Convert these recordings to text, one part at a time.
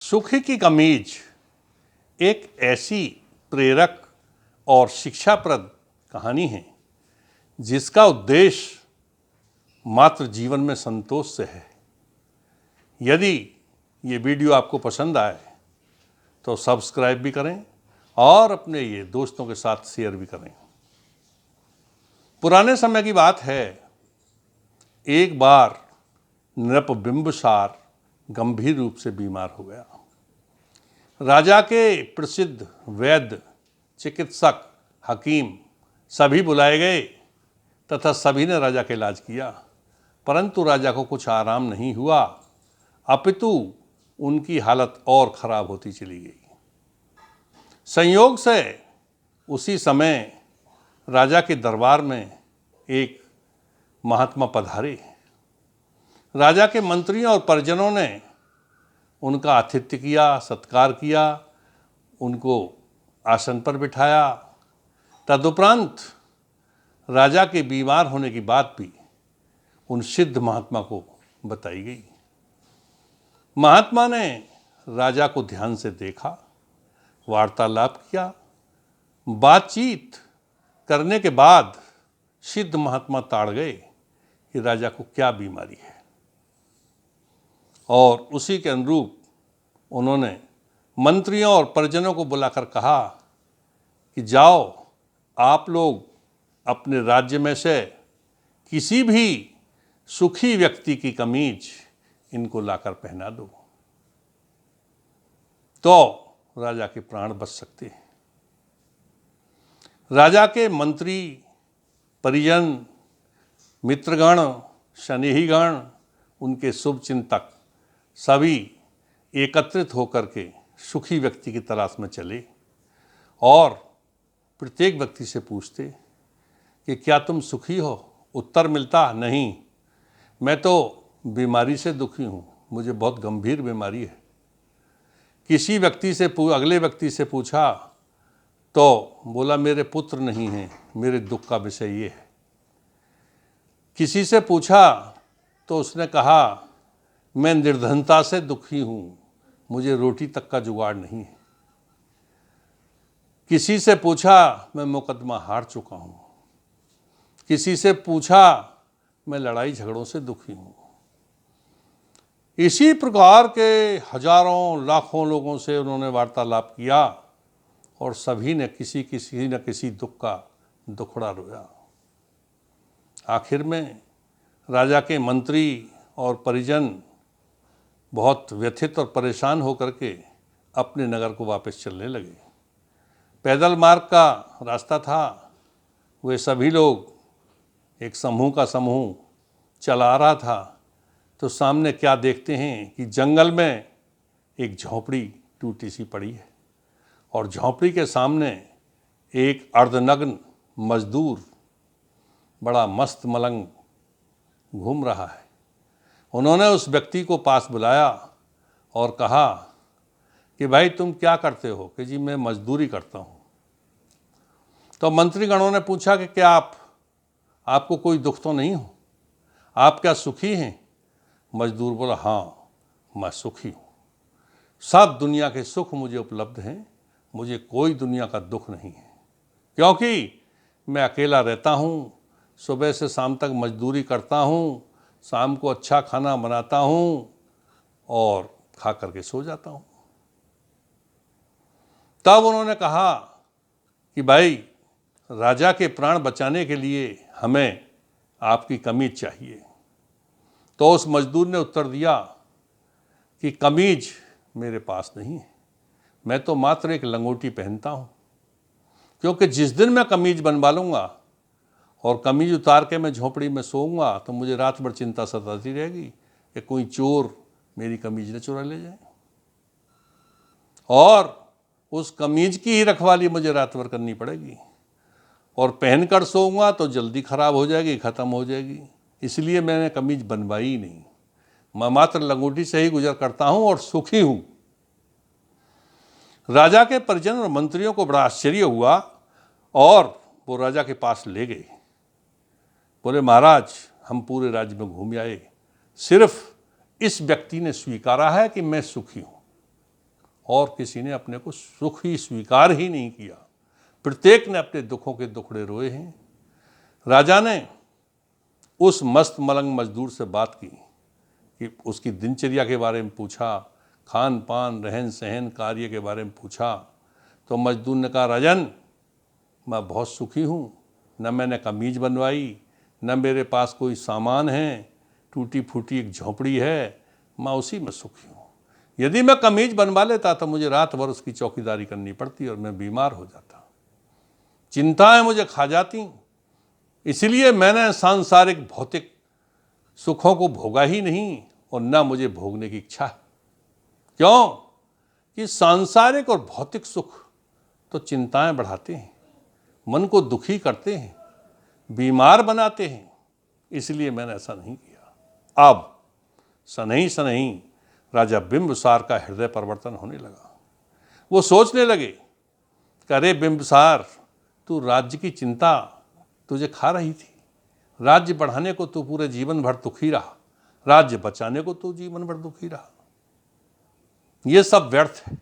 सुखी की कमीज एक ऐसी प्रेरक और शिक्षाप्रद कहानी है जिसका उद्देश्य मात्र जीवन में संतोष से है। यदि ये वीडियो आपको पसंद आए तो सब्सक्राइब भी करें और अपने ये दोस्तों के साथ शेयर भी करें। पुराने समय की बात है, एक बार नृप बिंबिसार गंभीर रूप से बीमार हो गया। राजा के प्रसिद्ध वैद्य, चिकित्सक, हकीम सभी बुलाए गए तथा सभी ने राजा का इलाज किया, परंतु राजा को कुछ आराम नहीं हुआ, अपितु उनकी हालत और खराब होती चली गई। संयोग से उसी समय राजा के दरबार में एक महात्मा पधारे। राजा के मंत्रियों और परिजनों ने उनका आतिथ्य किया, सत्कार किया, उनको आसन पर बिठाया। तदुपरांत राजा के बीमार होने की बात भी उन सिद्ध महात्मा को बताई गई। महात्मा ने राजा को ध्यान से देखा, वार्तालाप किया। बातचीत करने के बाद सिद्ध महात्मा ताड़ गए कि राजा को क्या बीमारी है, और उसी के अनुरूप उन्होंने मंत्रियों और परिजनों को बुलाकर कहा कि जाओ, आप लोग अपने राज्य में से किसी भी सुखी व्यक्ति की कमीज इनको लाकर पहना दो, तो राजा के प्राण बच सकते हैं। राजा के मंत्री, परिजन, मित्रगण, स्नेहीगण, उनके शुभचिंतक सभी एकत्रित होकर के सुखी व्यक्ति की तलाश में चले और प्रत्येक व्यक्ति से पूछते कि क्या तुम सुखी हो। उत्तर मिलता, नहीं, मैं तो बीमारी से दुखी हूँ, मुझे बहुत गंभीर बीमारी है। किसी व्यक्ति से अगले व्यक्ति से पूछा तो बोला मेरे पुत्र नहीं हैं, मेरे दुख का विषय ये है। किसी से पूछा तो उसने कहा मैं निर्धनता से दुखी हूँ, मुझे रोटी तक का जुगाड़ नहीं है। किसी से पूछा मैं मुकदमा हार चुका हूँ। किसी से पूछा मैं लड़ाई झगड़ों से दुखी हूँ। इसी प्रकार के हजारों लाखों लोगों से उन्होंने वार्तालाप किया और सभी ने किसी न किसी दुख का दुखड़ा रोया। आखिर में राजा के मंत्री और परिजन बहुत व्यथित और परेशान होकर के अपने नगर को वापस चलने लगे। पैदल मार्ग का रास्ता था, वे सभी लोग एक समूह का समूह चला रहा था, तो सामने क्या देखते हैं कि जंगल में एक झोंपड़ी टूटी सी पड़ी है और झोंपड़ी के सामने एक अर्धनग्न मजदूर बड़ा मस्त मलंग घूम रहा है। उन्होंने उस व्यक्ति को पास बुलाया और कहा कि भाई तुम क्या करते हो। कि जी मैं मजदूरी करता हूँ। तो मंत्रीगणों ने पूछा कि क्या आपको कोई दुख तो नहीं हो, आप क्या सुखी हैं। मजदूर बोला हाँ मैं सुखी हूँ, सब दुनिया के सुख मुझे उपलब्ध हैं, मुझे कोई दुनिया का दुख नहीं है, क्योंकि मैं अकेला रहता हूँ, सुबह से शाम तक मजदूरी करता हूँ, शाम को अच्छा खाना बनाता हूँ और खा करके सो जाता हूँ। तब उन्होंने कहा कि भाई राजा के प्राण बचाने के लिए हमें आपकी कमीज चाहिए। तो उस मजदूर ने उत्तर दिया कि कमीज मेरे पास नहीं है, मैं तो मात्र एक लंगोटी पहनता हूँ, क्योंकि जिस दिन मैं कमीज बनवा लूँगा और कमीज उतार के मैं झोंपड़ी में सोऊंगा तो मुझे रात भर चिंता सताती रहेगी कि कोई चोर मेरी कमीज न चुरा ले जाए, और उस कमीज की ही रखवाली मुझे रात भर करनी पड़ेगी, और पहनकर सोऊंगा तो जल्दी खराब हो जाएगी, ख़त्म हो जाएगी। इसलिए मैंने कमीज बनवाई ही नहीं, मैं मात्र लंगोटी से ही गुजर करता हूँ और सुखी हूँ। राजा के परिजन और मंत्रियों को बड़ा आश्चर्य हुआ और वो राजा के पास ले गए। बोले महाराज हम पूरे राज्य में घूम आए, सिर्फ इस व्यक्ति ने स्वीकारा है कि मैं सुखी हूँ, और किसी ने अपने को सुख ही स्वीकार ही नहीं किया। प्रत्येक ने अपने दुखों के दुखड़े रोए हैं। राजा ने उस मस्त मलंग मजदूर से बात की कि उसकी दिनचर्या के बारे में पूछा, खान पान रहन सहन कार्य के बारे में पूछा। तो मजदूर ने कहा, राजन मैं बहुत सुखी हूँ, न मैंने कमीज बनवाई, न मेरे पास कोई सामान है, टूटी फूटी एक झोंपड़ी है, मैं उसी में सुखी हूँ। यदि मैं कमीज बनवा लेता तो मुझे रात भर उसकी चौकीदारी करनी पड़ती और मैं बीमार हो जाता, चिंताएं मुझे खा जाती। इसलिए मैंने सांसारिक भौतिक सुखों को भोगा ही नहीं और न मुझे भोगने की इच्छा है। क्यों कि सांसारिक और भौतिक सुख तो चिंताएं बढ़ाते हैं, मन को दुखी करते हैं, बीमार बनाते हैं। इसलिए मैंने ऐसा नहीं किया। अब सनही सनही राजा बिंबिसार का हृदय परिवर्तन होने लगा। वो सोचने लगे कि अरे बिंबिसार, तू राज्य की चिंता तुझे खा रही थी, राज्य बढ़ाने को तू पूरे जीवन भर दुखी रहा, राज्य बचाने को तू जीवन भर दुखी रहा, ये सब व्यर्थ है।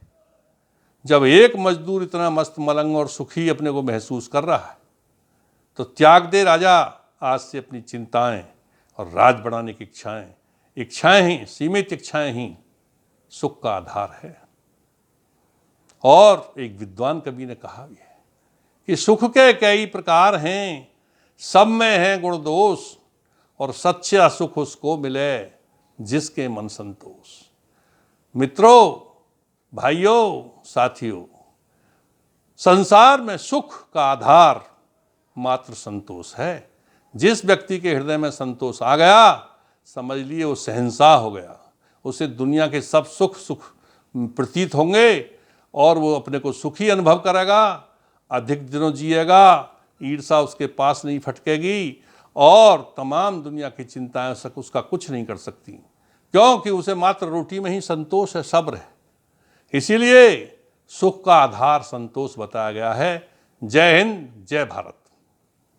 जब एक मजदूर इतना मस्त मलंग और सुखी अपने को महसूस कर रहा है तो त्याग दे राजा आज से अपनी चिंताएं और राज बढ़ाने की इच्छाएं ही, सीमित इच्छाएं ही सुख का आधार है। और एक विद्वान कवि ने कहा भी है कि सुख के कई प्रकार हैं, सब में है गुण दोष, और सच्चा सुख उसको मिले जिसके मन संतोष। मित्रों, भाइयों, साथियों, संसार में सुख का आधार मात्र संतोष है। जिस व्यक्ति के हृदय में संतोष आ गया, समझ लिए वो शहंशाह हो गया। उसे दुनिया के सब सुख प्रतीत होंगे और वो अपने को सुखी अनुभव करेगा, अधिक दिनों जिएगा, ईर्षा उसके पास नहीं फटकेगी और तमाम दुनिया की चिंताएं उसका कुछ नहीं कर सकती, क्योंकि उसे मात्र रोटी में ही संतोष है, सब्र है। इसीलिए सुख का आधार संतोष बताया गया है। जय हिंद, जय भारत।